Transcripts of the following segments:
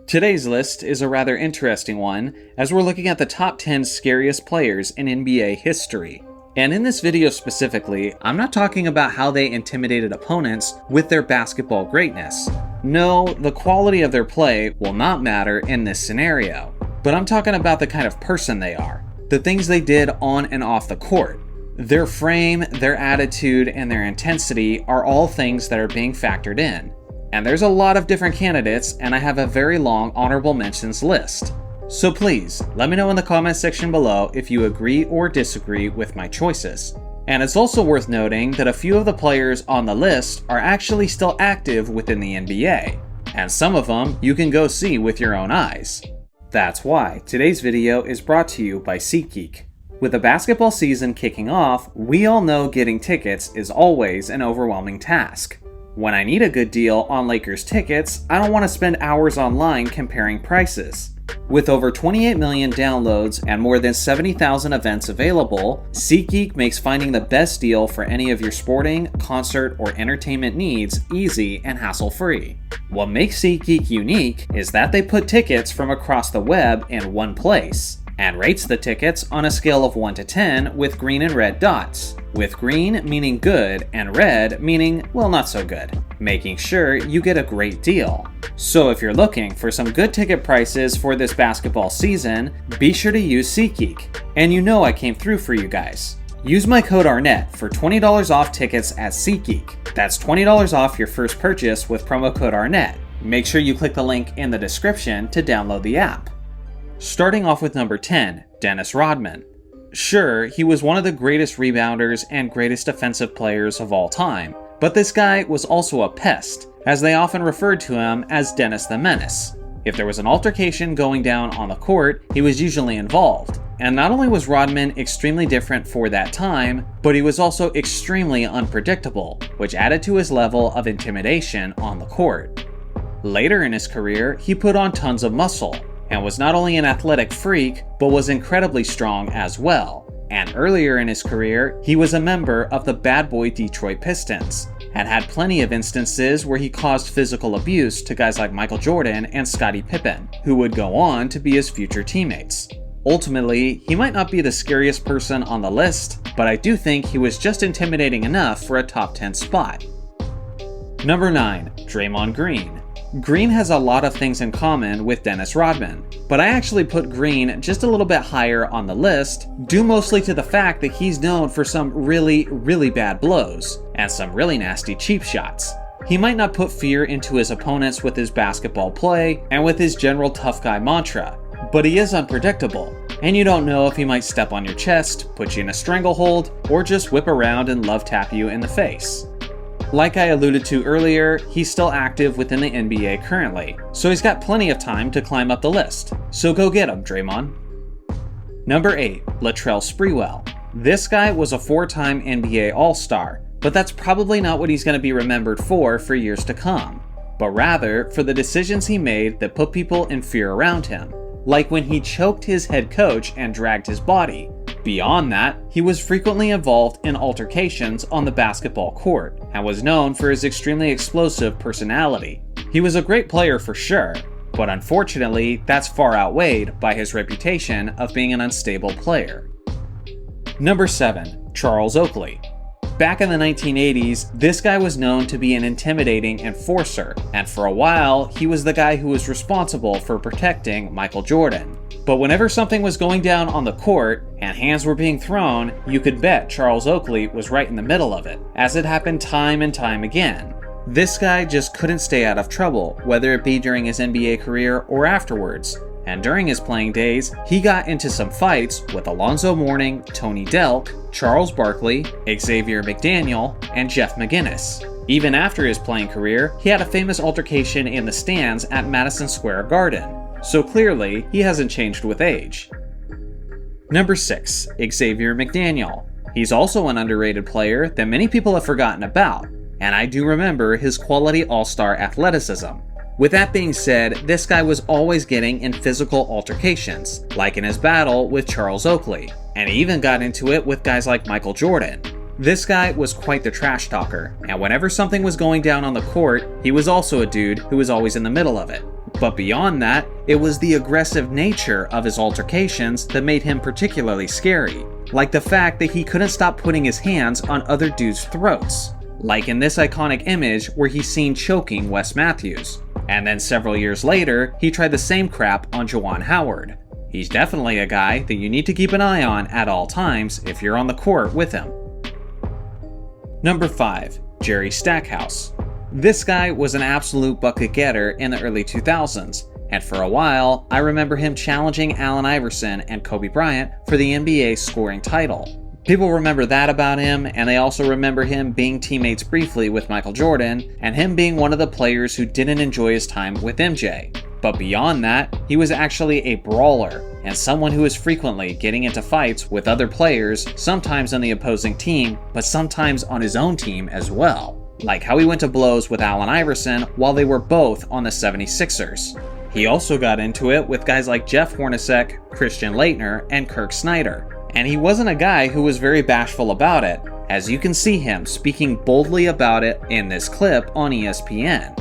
Today's list is a rather interesting one, as we're looking at the top 10 scariest players in NBA history. And in this video specifically, I'm not talking about how they intimidated opponents with their basketball greatness. No, the quality of their play will not matter in this scenario. But I'm talking about the kind of person they are, the things they did on and off the court. Their frame, their attitude, and their intensity are all things that are being factored in. And there's a lot of different candidates, and I have a very long honorable mentions list. So please, let me know in the comment section below if you agree or disagree with my choices. And it's also worth noting that a few of the players on the list are actually still active within the NBA, and some of them you can go see with your own eyes. That's why today's video is brought to you by SeatGeek. With the basketball season kicking off, we all know getting tickets is always an overwhelming task. When I need a good deal on Lakers tickets, I don't want to spend hours online comparing prices. With over 28 million downloads and more than 70,000 events available, SeatGeek makes finding the best deal for any of your sporting, concert, or entertainment needs easy and hassle-free. What makes SeatGeek unique is that they put tickets from across the web in one place, and rates the tickets on a scale of 1 to 10 with green and red dots, with green meaning good and red meaning, well, not so good, making sure you get a great deal. So if you're looking for some good ticket prices for this basketball season, be sure to use SeatGeek. And you know I came through for you guys. Use my code ARNETT for $20 off tickets at SeatGeek. That's $20 off your first purchase with promo code ARNETT. Make sure you click the link in the description to download the app. Starting off with number 10, Dennis Rodman. Sure, he was one of the greatest rebounders and greatest defensive players of all time, but this guy was also a pest, as they often referred to him as Dennis the Menace. If there was an altercation going down on the court, he was usually involved. And not only was Rodman extremely different for that time, but he was also extremely unpredictable, which added to his level of intimidation on the court. Later in his career, he put on tons of muscle, and was not only an athletic freak, but was incredibly strong as well. And earlier in his career, he was a member of the bad boy Detroit Pistons, and had plenty of instances where he caused physical abuse to guys like Michael Jordan and Scottie Pippen, who would go on to be his future teammates. Ultimately, he might not be the scariest person on the list, but I do think he was just intimidating enough for a top 10 spot. Number 9, Draymond Green. Green has a lot of things in common with Dennis Rodman, but I actually put Green just a little bit higher on the list, due mostly to the fact that he's known for some really bad blows, and some really nasty cheap shots. He might not put fear into his opponents with his basketball play, and with his general tough guy mantra, but he is unpredictable, and you don't know if he might step on your chest, put you in a stranglehold, or just whip around and love tap you in the face. Like I alluded to earlier, he's still active within the NBA currently, so he's got plenty of time to climb up the list. So go get him, Draymond. Number 8, Latrell Sprewell. This guy was a 4-time NBA All-Star, but that's probably not what he's going to be remembered for years to come, but rather for the decisions he made that put people in fear around him, like when he choked his head coach and dragged his body. Beyond that, he was frequently involved in altercations on the basketball court, and was known for his extremely explosive personality. He was a great player for sure, but unfortunately, that's far outweighed by his reputation of being an unstable player. Number 7, Charles Oakley. Back in the 1980s, this guy was known to be an intimidating enforcer, and for a while, he was the guy who was responsible for protecting Michael Jordan. But whenever something was going down on the court, and hands were being thrown, you could bet Charles Oakley was right in the middle of it, as it happened time and time again. This guy just couldn't stay out of trouble, whether it be during his NBA career or afterwards. And during his playing days, he got into some fights with Alonzo Mourning, Tony Delk, Charles Barkley, Xavier McDaniel, and Jeff McGinnis. Even after his playing career, he had a famous altercation in the stands at Madison Square Garden. So clearly, he hasn't changed with age. Number 6, Xavier McDaniel. He's also an underrated player that many people have forgotten about, and I do remember his quality all-star athleticism. With that being said, this guy was always getting in physical altercations, like in his battle with Charles Oakley, and he even got into it with guys like Michael Jordan. This guy was quite the trash talker, and whenever something was going down on the court, he was also a dude who was always in the middle of it. But beyond that, it was the aggressive nature of his altercations that made him particularly scary. Like the fact that he couldn't stop putting his hands on other dudes' throats. Like in this iconic image where he's seen choking Wes Matthews. And then several years later, he tried the same crap on Juwan Howard. He's definitely a guy that you need to keep an eye on at all times if you're on the court with him. Number 5. Jerry Stackhouse. This guy was an absolute bucket getter in the early 2000s, and for a while, I remember him challenging Allen Iverson and Kobe Bryant for the NBA scoring title. People remember that about him, and they also remember him being teammates briefly with Michael Jordan, and him being one of the players who didn't enjoy his time with MJ. But beyond that, he was actually a brawler, and someone who was frequently getting into fights with other players, sometimes on the opposing team, but sometimes on his own team as well. Like how he went to blows with Allen Iverson while they were both on the 76ers. He also got into it with guys like Jeff Hornacek, Christian Laettner, and Kirk Snyder. And he wasn't a guy who was very bashful about it, as you can see him speaking boldly about it in this clip on ESPN.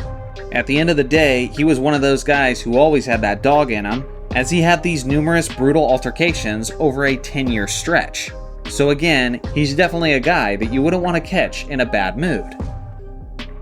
At the end of the day, he was one of those guys who always had that dog in him, as he had these numerous brutal altercations over a 10-year stretch. So again, he's definitely a guy that you wouldn't want to catch in a bad mood.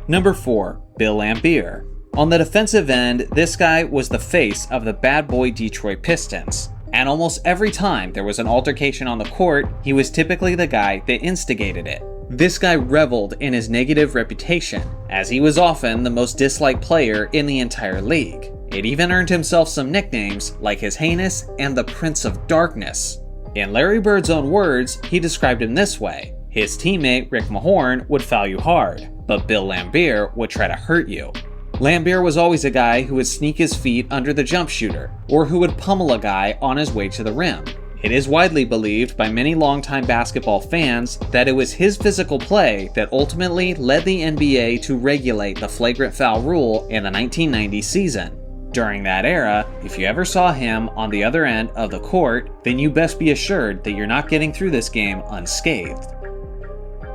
Number 4. Bill Laimbeer. On the defensive end, this guy was the face of the bad boy Detroit Pistons. And almost every time there was an altercation on the court, he was typically the guy that instigated it. This guy reveled in his negative reputation, as he was often the most disliked player in the entire league. It even earned himself some nicknames like his Heinous and the Prince of Darkness. In Larry Bird's own words, he described him this way: his teammate Rick Mahorn would foul you hard, but Bill Laimbeer would try to hurt you. Laimbeer was always a guy who would sneak his feet under the jump shooter, or who would pummel a guy on his way to the rim. It is widely believed by many longtime basketball fans that it was his physical play that ultimately led the NBA to regulate the flagrant foul rule in the 1990 season. During that era, if you ever saw him on the other end of the court, then you best be assured that you're not getting through this game unscathed.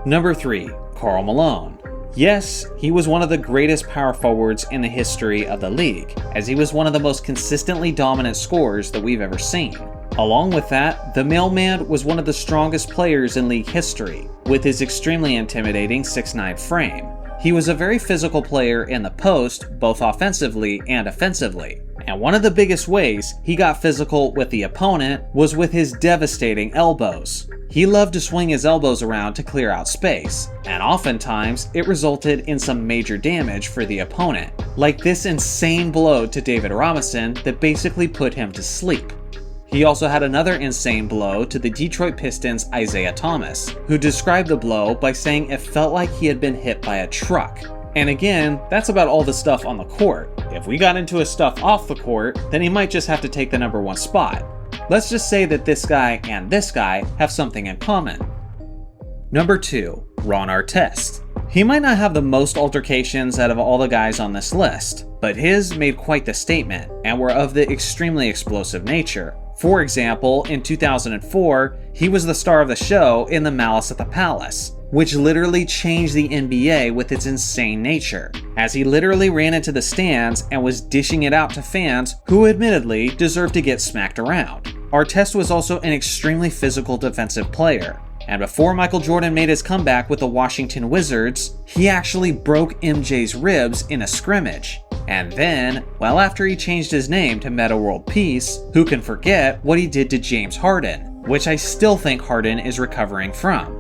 Number 3. Karl Malone. Yes, he was one of the greatest power forwards in the history of the league, as he was one of the most consistently dominant scorers that we've ever seen. Along with that, the mailman was one of the strongest players in league history, with his extremely intimidating 6'9" frame. He was a very physical player in the post, both offensively and defensively. And one of the biggest ways he got physical with the opponent was with his devastating elbows. He loved to swing his elbows around to clear out space, and oftentimes it resulted in some major damage for the opponent, like this insane blow to David Robinson that basically put him to sleep. He also had another insane blow to the Detroit Pistons' Isaiah Thomas, who described the blow by saying it felt like he had been hit by a truck. And again, that's about all the stuff on the court. If we got into his stuff off the court, then he might just have to take the number 1 spot. Let's just say that this guy and this guy have something in common. Number 2. Ron Artest. He might not have the most altercations out of all the guys on this list, but his made quite the statement and were of the extremely explosive nature. For example, in 2004, he was the star of the show in The Malice at the Palace, which literally changed the NBA with its insane nature, as he literally ran into the stands and was dishing it out to fans who admittedly deserved to get smacked around. Artest was also an extremely physical defensive player, and before Michael Jordan made his comeback with the Washington Wizards, he actually broke MJ's ribs in a scrimmage. And then, well, after he changed his name to Metta World Peace, who can forget what he did to James Harden, which I still think Harden is recovering from.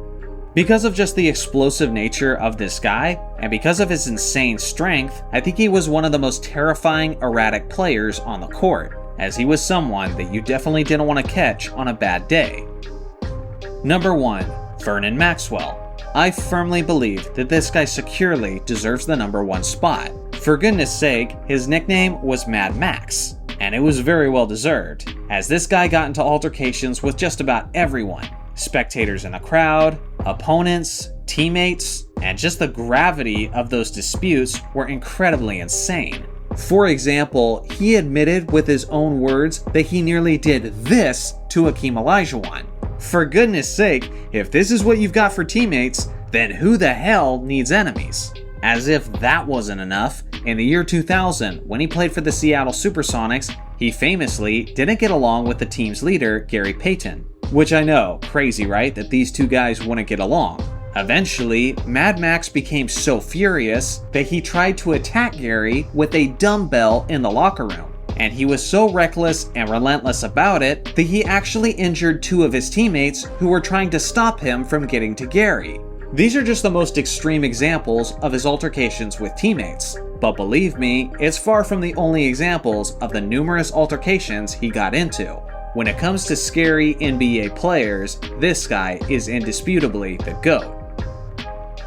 Because of just the explosive nature of this guy, and because of his insane strength, I think he was one of the most terrifying, erratic players on the court, as he was someone that you definitely didn't want to catch on a bad day. Number 1. Vernon Maxwell. I firmly believe that this guy securely deserves the number 1 spot. For goodness sake, his nickname was Mad Max, and it was very well deserved, as this guy got into altercations with just about everyone. Spectators in the crowd, opponents, teammates, and just the gravity of those disputes were incredibly insane. For example, he admitted with his own words that he nearly did this to Hakeem Olajuwon. For goodness sake, if this is what you've got for teammates, then who the hell needs enemies? As if that wasn't enough, In the year 2000, when he played for the Seattle Supersonics, he famously didn't get along with the team's leader, Gary Payton. Which I know, crazy right, that these two guys wouldn't get along. Eventually, Mad Max became so furious that he tried to attack Gary with a dumbbell in the locker room. And he was so reckless and relentless about it that he actually injured two of his teammates who were trying to stop him from getting to Gary. These are just the most extreme examples of his altercations with teammates. But believe me, it's far from the only examples of the numerous altercations he got into. When it comes to scary NBA players, this guy is indisputably the GOAT.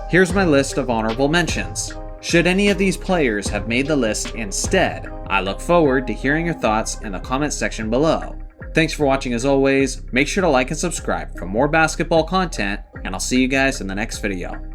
Here's my list of honorable mentions. Should any of these players have made the list instead? I look forward to hearing your thoughts in the comment section below. Thanks for watching as always, make sure to like and subscribe for more basketball content, and I'll see you guys in the next video.